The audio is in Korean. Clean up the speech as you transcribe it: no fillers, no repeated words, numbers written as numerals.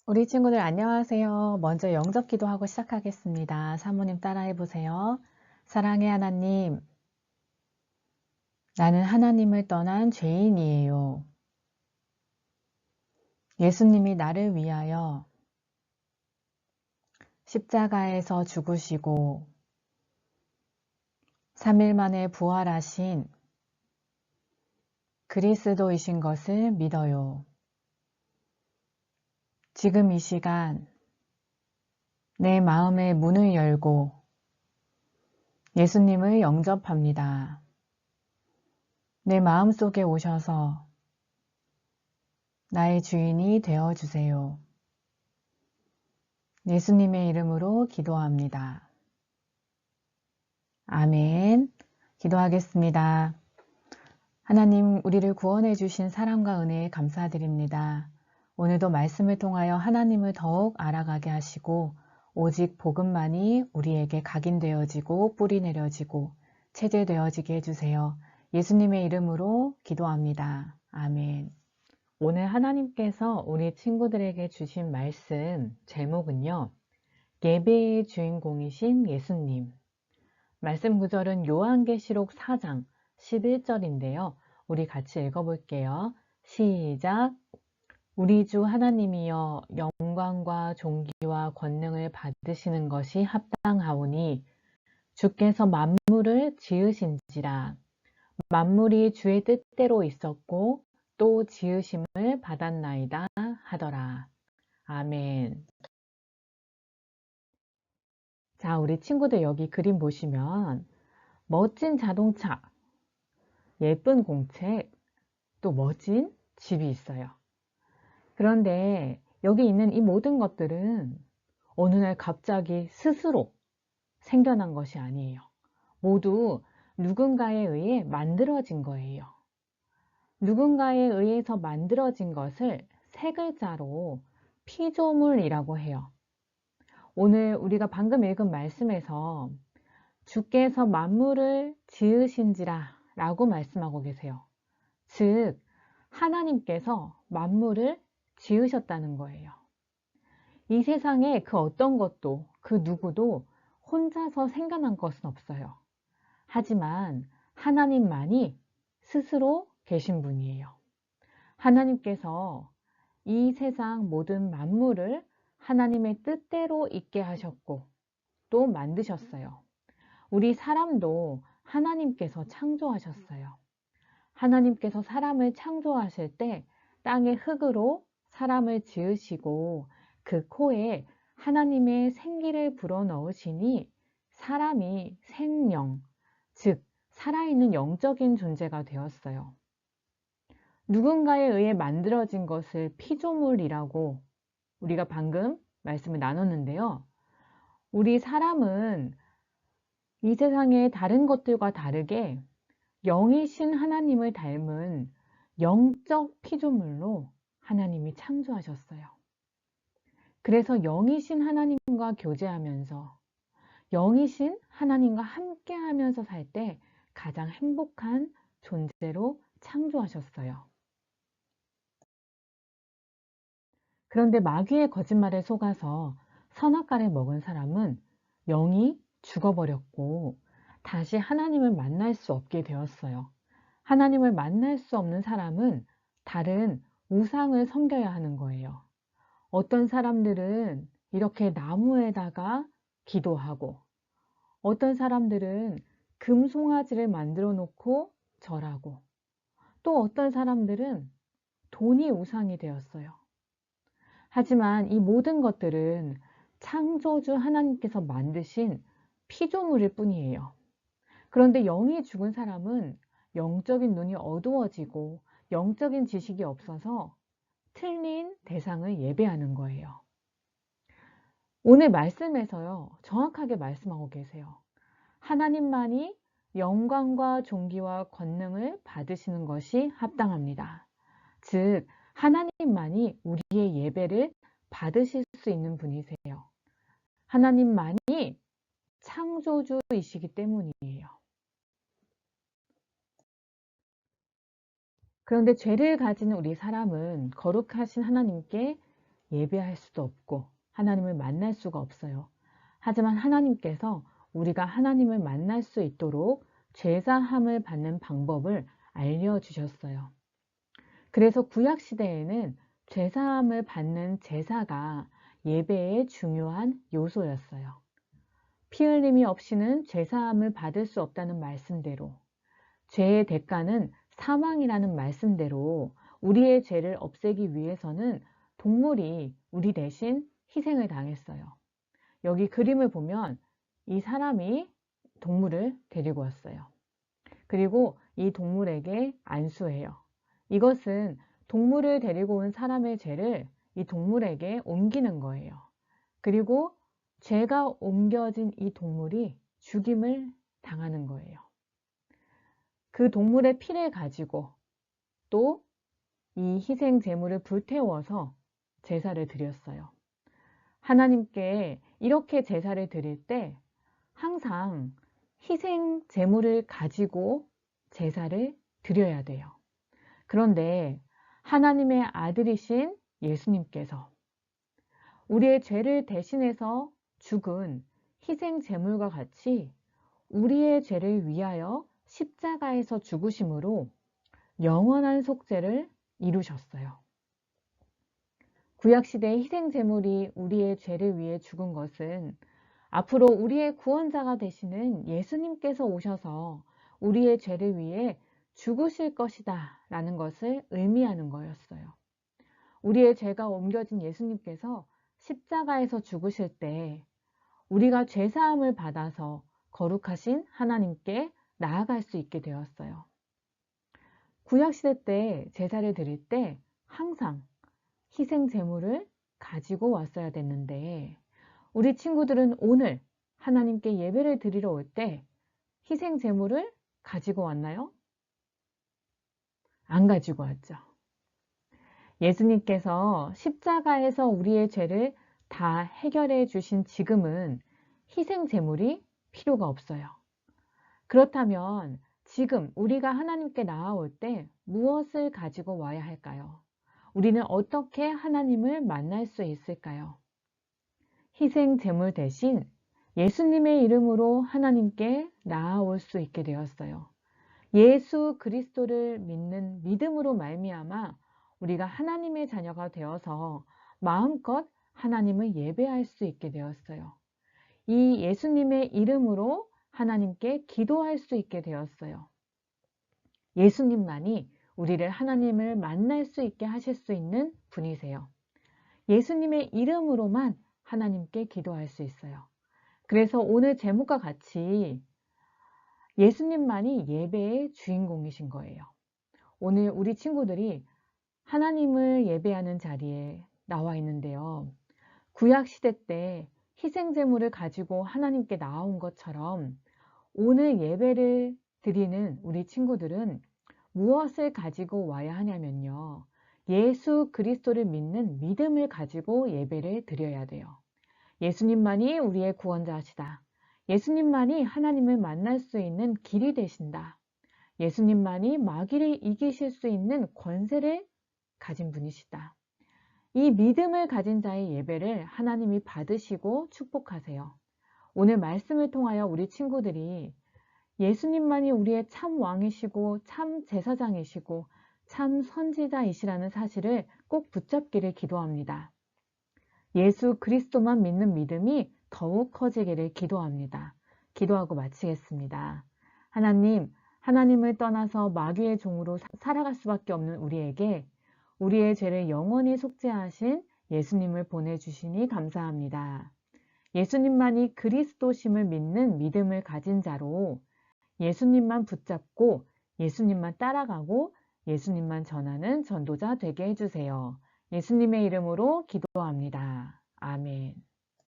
우리 친구들 안녕하세요. 먼저 영접 기도하고 시작하겠습니다. 사모님 따라해 보세요. 사랑의 하나님, 나는 하나님을 떠난 죄인이에요. 예수님이 나를 위하여 십자가에서 죽으시고 3일 만에 부활하신 그리스도이신 것을 믿어요. 지금 이 시간 내 마음의 문을 열고 예수님을 영접합니다. 내 마음속에 오셔서 나의 주인이 되어주세요. 예수님의 이름으로 기도합니다. 아멘. 기도하겠습니다. 하나님, 우리를 구원해 주신 사랑과 은혜에 감사드립니다. 오늘도 말씀을 통하여 하나님을 더욱 알아가게 하시고 오직 복음만이 우리에게 각인되어지고 뿌리 내려지고 체질되어지게 해주세요. 예수님의 이름으로 기도합니다. 아멘. 오늘 하나님께서 우리 친구들에게 주신 말씀 제목은요. 예배의 주인공이신 예수님. 말씀 구절은 요한계시록 4장 11절인데요. 우리 같이 읽어볼게요. 시작. 우리 주 하나님이여 영광과 존귀와 권능을 받으시는 것이 합당하오니 주께서 만물을 지으신지라. 만물이 주의 뜻대로 있었고 또 지으심을 받았나이다 하더라. 아멘. 자, 우리 친구들 여기 그림 보시면 멋진 자동차, 예쁜 공책, 또 멋진 집이 있어요. 그런데 여기 있는 이 모든 것들은 어느 날 갑자기 스스로 생겨난 것이 아니에요. 모두 누군가에 의해 만들어진 거예요. 누군가에 의해서 만들어진 것을 세 글자로 피조물이라고 해요. 오늘 우리가 방금 읽은 말씀에서 주께서 만물을 지으신지라 라고 말씀하고 계세요. 즉, 하나님께서 만물을 지으셨다는 거예요. 이 세상에 그 어떤 것도 그 누구도 혼자서 생겨난 것은 없어요. 하지만 하나님만이 스스로 계신 분이에요. 하나님께서 이 세상 모든 만물을 하나님의 뜻대로 있게 하셨고 또 만드셨어요. 우리 사람도 하나님께서 창조하셨어요. 하나님께서 사람을 창조하실 때 땅의 흙으로 사람을 지으시고 그 코에 하나님의 생기를 불어넣으시니 사람이 생명, 즉 살아있는 영적인 존재가 되었어요. 누군가에 의해 만들어진 것을 피조물이라고 우리가 방금 말씀을 나눴는데요. 우리 사람은 이 세상의 다른 것들과 다르게 영이신 하나님을 닮은 영적 피조물로 하나님이 창조하셨어요. 그래서 영이신 하나님과 교제하면서 영이신 하나님과 함께 하면서 살 때 가장 행복한 존재로 창조하셨어요. 그런데 마귀의 거짓말에 속아서 선악과를 먹은 사람은 영이 죽어버렸고 다시 하나님을 만날 수 없게 되었어요. 하나님을 만날 수 없는 사람은 다른 우상을 섬겨야 하는 거예요. 어떤 사람들은 이렇게 나무에다가 기도하고 어떤 사람들은 금송아지를 만들어 놓고 절하고 또 어떤 사람들은 돈이 우상이 되었어요. 하지만 이 모든 것들은 창조주 하나님께서 만드신 피조물일 뿐이에요. 그런데 영이 죽은 사람은 영적인 눈이 어두워지고 영적인 지식이 없어서 틀린 대상을 예배하는 거예요. 오늘 말씀에서요, 정확하게 말씀하고 계세요. 하나님만이 영광과 존귀와 권능을 받으시는 것이 합당합니다. 즉, 하나님만이 우리의 예배를 받으실 수 있는 분이세요. 하나님만이 창조주이시기 때문이에요. 그런데 죄를 가진 우리 사람은 거룩하신 하나님께 예배할 수도 없고 하나님을 만날 수가 없어요. 하지만 하나님께서 우리가 하나님을 만날 수 있도록 제사함을 받는 방법을 알려주셨어요. 그래서 구약시대에는 제사함을 받는 제사가 예배의 중요한 요소였어요. 피 흘림이 없이는 제사함을 받을 수 없다는 말씀대로, 죄의 대가는 사망이라는 말씀대로 우리의 죄를 없애기 위해서는 동물이 우리 대신 희생을 당했어요. 여기 그림을 보면 이 사람이 동물을 데리고 왔어요. 그리고 이 동물에게 안수해요. 이것은 동물을 데리고 온 사람의 죄를 이 동물에게 옮기는 거예요. 그리고 죄가 옮겨진 이 동물이 죽임을 당하는 거예요. 그 동물의 피를 가지고 또 이 희생 제물을 불태워서 제사를 드렸어요. 하나님께 이렇게 제사를 드릴 때 항상 희생 제물을 가지고 제사를 드려야 돼요. 그런데 하나님의 아들이신 예수님께서 우리의 죄를 대신해서 죽은 희생 제물과 같이 우리의 죄를 위하여 십자가에서 죽으심으로 영원한 속죄를 이루셨어요. 구약시대의 희생 제물이 우리의 죄를 위해 죽은 것은 앞으로 우리의 구원자가 되시는 예수님께서 오셔서 우리의 죄를 위해 죽으실 것이다 라는 것을 의미하는 거였어요. 우리의 죄가 옮겨진 예수님께서 십자가에서 죽으실 때 우리가 죄사함을 받아서 거룩하신 하나님께 나아갈 수 있게 되었어요. 구약시대 때 제사를 드릴 때 항상 희생 제물을 가지고 왔어야 됐는데 우리 친구들은 오늘 하나님께 예배를 드리러 올 때 희생 제물을 가지고 왔나요? 안 가지고 왔죠. 예수님께서 십자가에서 우리의 죄를 다 해결해 주신 지금은 희생 제물이 필요가 없어요. 그렇다면 지금 우리가 하나님께 나아올 때 무엇을 가지고 와야 할까요? 우리는 어떻게 하나님을 만날 수 있을까요? 희생 제물 대신 예수님의 이름으로 하나님께 나아올 수 있게 되었어요. 예수 그리스도를 믿는 믿음으로 말미암아 우리가 하나님의 자녀가 되어서 마음껏 하나님을 예배할 수 있게 되었어요. 이 예수님의 이름으로 하나님께 기도할 수 있게 되었어요. 예수님만이 우리를 하나님을 만날 수 있게 하실 수 있는 분이세요. 예수님의 이름으로만 하나님께 기도할 수 있어요. 그래서 오늘 제목과 같이 예수님만이 예배의 주인공이신 거예요. 오늘 우리 친구들이 하나님을 예배하는 자리에 나와 있는데요. 구약시대 때 희생제물을 가지고 하나님께 나온 것처럼 오늘 예배를 드리는 우리 친구들은 무엇을 가지고 와야 하냐면요. 예수 그리스도를 믿는 믿음을 가지고 예배를 드려야 돼요. 예수님만이 우리의 구원자시다. 예수님만이 하나님을 만날 수 있는 길이 되신다. 예수님만이 마귀를 이기실 수 있는 권세를 가진 분이시다. 이 믿음을 가진 자의 예배를 하나님이 받으시고 축복하세요. 오늘 말씀을 통하여 우리 친구들이 예수님만이 우리의 참 왕이시고 참 제사장이시고 참 선지자이시라는 사실을 꼭 붙잡기를 기도합니다. 예수 그리스도만 믿는 믿음이 더욱 커지기를 기도합니다. 기도하고 마치겠습니다. 하나님, 하나님을 떠나서 마귀의 종으로 살아갈 수밖에 없는 우리에게 우리의 죄를 영원히 속죄하신 예수님을 보내주시니 감사합니다. 예수님만이 그리스도심을 믿는 믿음을 가진 자로 예수님만 붙잡고 예수님만 따라가고 예수님만 전하는 전도자 되게 해주세요. 예수님의 이름으로 기도합니다. 아멘.